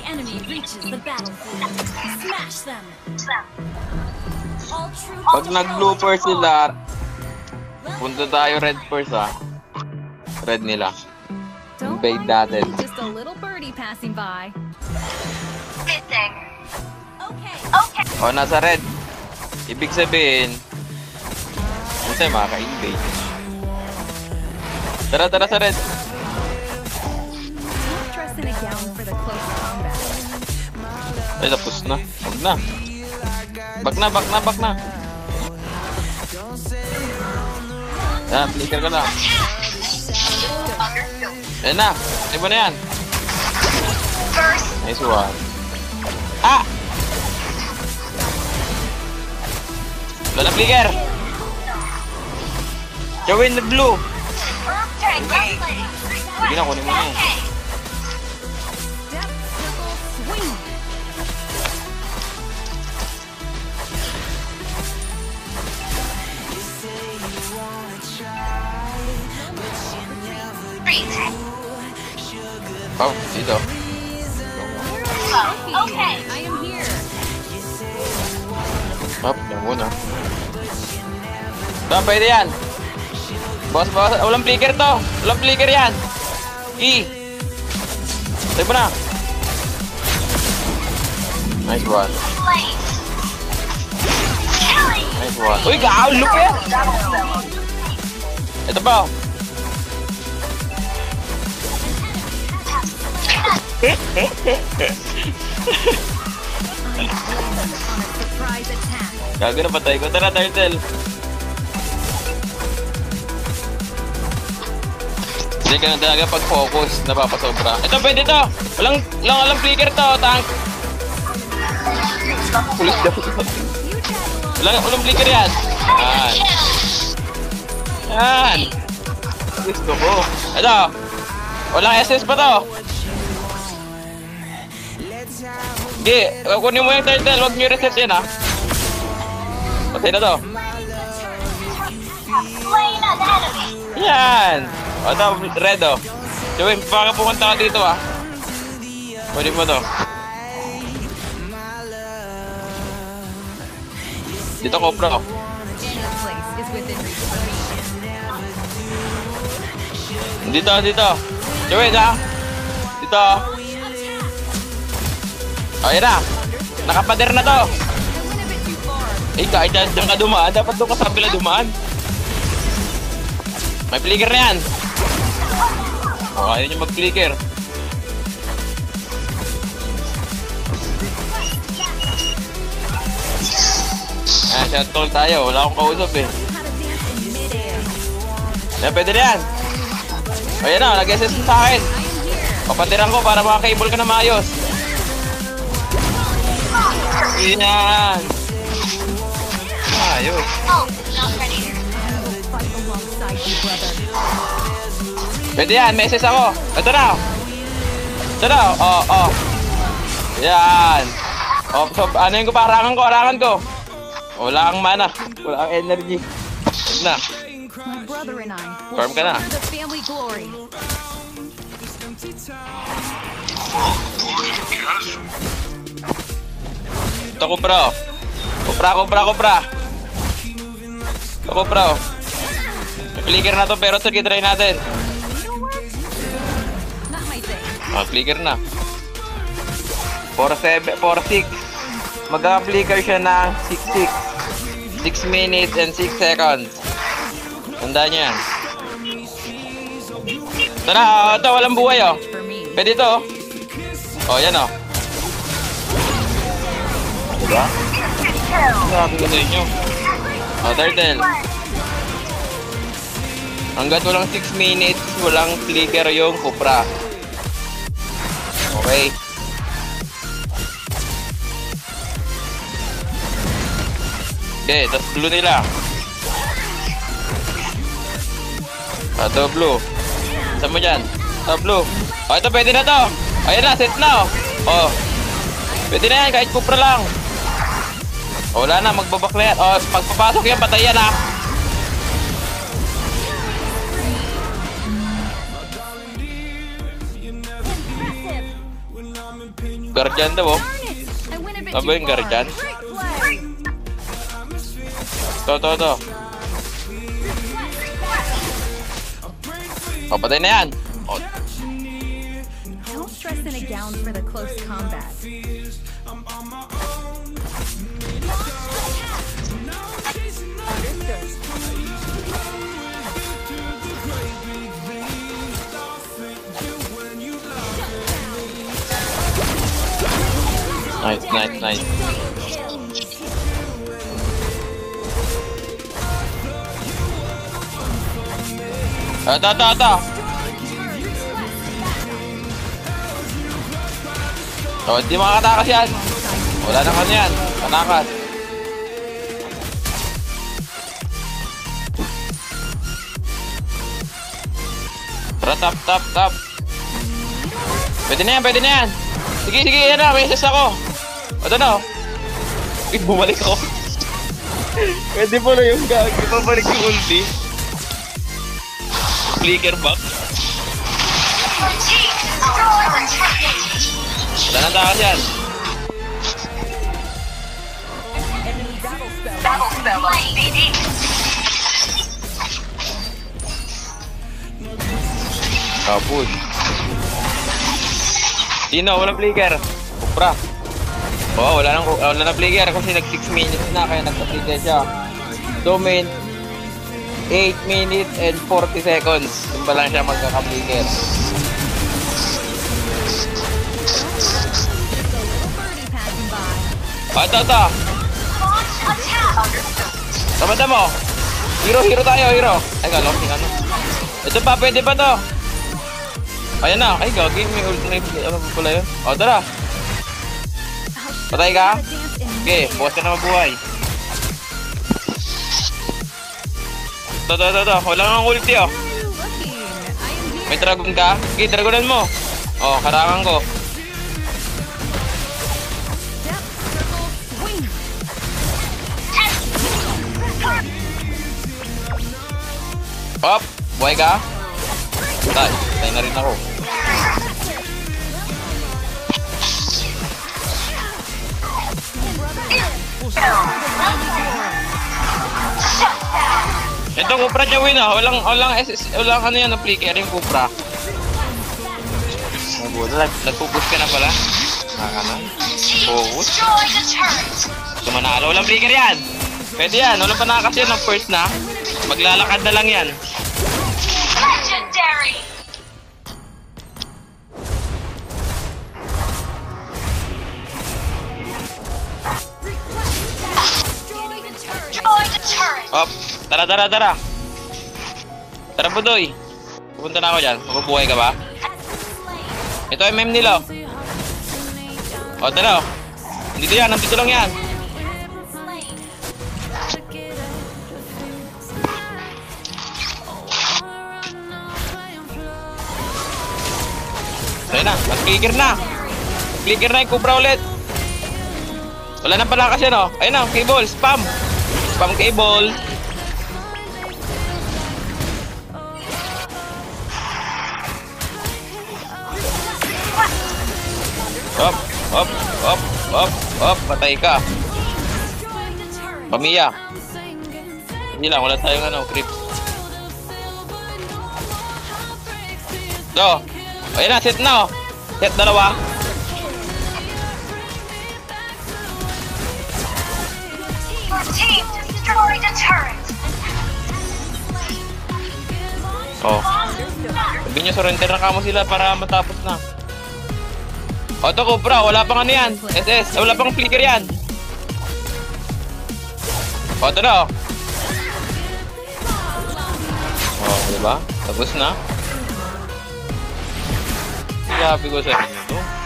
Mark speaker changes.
Speaker 1: enemy reaches the battlefield, smash them. All troops
Speaker 2: Pag nag-blue first sila, punta tayo red first Red nila.
Speaker 1: Don't
Speaker 2: Invade
Speaker 1: mind
Speaker 2: natin.
Speaker 1: me, just a little birdie passing by.
Speaker 3: Missing.
Speaker 1: Okay.
Speaker 3: Okay.
Speaker 2: O, nasa red. Ibig sabihin, kasi makaka-invade. Tara sa red.
Speaker 1: Don't dress in a gown for the close combat.
Speaker 2: Ay, tapos na. Huwag na. Back na. Yan, flicker ka na. Ayan na. Ano ba na yan?
Speaker 3: First.
Speaker 2: Nice one. Ah! Wala na flicker. Gawin na blue. Sige na, kunin mo na yan.
Speaker 1: Step, circle, swing.
Speaker 2: Oh, dito.
Speaker 3: Okay.
Speaker 1: I am here.
Speaker 2: Up, yan muna. Pwede yan. Boss, walang flicker to. Walang flicker yan. Tayo mo na. Nice one. Nice one. Uy, gaw! Lupit! Ito pa.
Speaker 1: Surprise attack.
Speaker 2: Gago na patay ko. Tara, turtle. Hindi ka na talaga pag-focus. Napapasobra. Ito, pwede to. Walang flicker to. Tank. Pulis daw. Walang flicker yan. Yan. Gusto ko. Ito. Walang SS pa to. Hindi. Kunin mo yung turtle. Huwag nyo reset yan, Patay na to. Yan. O, ito. Red, Joey, baka pumunta ka dito, Pwede mo to. Dito ko, bro.
Speaker 1: Any place is within reach for me.
Speaker 2: Dito. Joey, Dito. O, yan na. Nakapader na to.
Speaker 1: I went a bit too far.
Speaker 2: Kahit dyan ka dumaan. Dapat doon ka sa bila dumaan. May flicker na yan. O, ayaw nyo mag-flicker. Shot call tayo. Wala akong kausap
Speaker 1: How to dance in mid-air.
Speaker 2: Pwede na yan. O, yan na. Nag-SS sa akin.
Speaker 1: I am here.
Speaker 2: Papandiran ko para maka-cable ka na maayos. Yan. Ayos.
Speaker 3: Oh, not ready.
Speaker 1: I will fight alongside you, brother.
Speaker 2: Pwede yan. May SS ako. Ito na. Yan. So, ano yung arangan ko. Wala kang mana. Wala kang energy. Na.
Speaker 1: My brother and I will
Speaker 2: Farm ka na.
Speaker 1: share the family glory.
Speaker 2: Ito, Cobra. Cobra. Ito, Cobra. Flicker na to pero sige, try natin.
Speaker 1: Not my thing.
Speaker 2: Flicker na. 4-6. Mag-flicker siya ng 6-6. 6 minutes and 6 seconds. Tandaan nyo yan. Ito na, ito, walang buhay,
Speaker 1: For me.
Speaker 2: Pwede ito, yan, Diba? Sabi ko sa inyo. Turtle. Hanggat walang 6 minutes, walang flicker yung Cobra. Okay. Okay, tapos blue nila. Ito blue. Saan mo dyan? Ito blue. Ito pwede na to. Ayan na, set na. Pwede na yan, kahit Cobra lang. Wala na, magbabak na yan. Pagpapasok yan, patay yan, Guardian daw, oh.
Speaker 1: Darn it! I went a bit
Speaker 2: Aba
Speaker 1: too
Speaker 2: yung
Speaker 1: far.
Speaker 2: guardian?
Speaker 1: Great play.
Speaker 2: To. O, patay na yan. O,
Speaker 1: Don't dress in a gown for the close combat.
Speaker 2: nice. Ito. O, hindi makakatakas yan. Wala na kanya yan. Kanakas. Tara, tap. Pwede na yan. Sige, yan na. May SS ako. Ito na, oh. Uy, bumalik ako. Pwede pala yung gag. Ipabalik yung ulti. Flicker back.
Speaker 3: Your team destroyed the turret.
Speaker 2: Wala nang takas yan.
Speaker 3: Battle spell on CD.
Speaker 2: Kapun. Sino? Walang flicker. Kupra. Oo, wala nang flicker kasi nag 6 minutes na kaya nagpa-flicker siya. Domain 8 minutes and 40 seconds. Doon pa lang siya magkaka-flicker.
Speaker 1: Birdie passing by.
Speaker 2: Ito.
Speaker 3: Launch attack.
Speaker 2: Tamad mo. Hero tayo. Ay, galong ano. Ito pa, pwede pa to. Ayan na. Ay, gagi. May ultimate. Ano pa pala yun? O, tara. Patay ka? Okay, bukas ka na mabuhay. Ito. Wala kang ulti, oh. May dragon ka? Okay, dragonan mo. Oh, karangan ko. Hop, buhay ka? Patay na rin ako. Ito Kupra niya win, ah. Walang ano yan, flicker yung Kupra. Nagpupush ka na pala. Focus.
Speaker 3: Destroy the turret.
Speaker 2: Sumanalo, walang flicker yan. Pwede yan, walang panakas yan ng first na. Maglalakad na lang yan.
Speaker 3: Legendary. Destroy the turret.
Speaker 2: Hop, tara. Tara, Budoy. Pupunta na ako dyan. Mabubuhay ka ba? Ito ay meme nila. O, tara. Nandito lang yan. Ayun na, mag-flicker na. Flicker na yung Kupra ulit. Wala nang palakas yan, oh. Ayun na, cable, spam cable. Hop, patay ka. Pamiya. Hindi lang, wala tayong creeps. So, ayun na, set na, oh. Set dalawa.
Speaker 3: Your team destroyed the turret.
Speaker 2: Oh. Sabi nyo, surrender na kamo sila para matapos na. O, ito Kupra, wala pang ano yan. SS, wala pang flicker yan. O, ito na, oh. O, diba? Tapos na. Sabi ko sa inyo, no?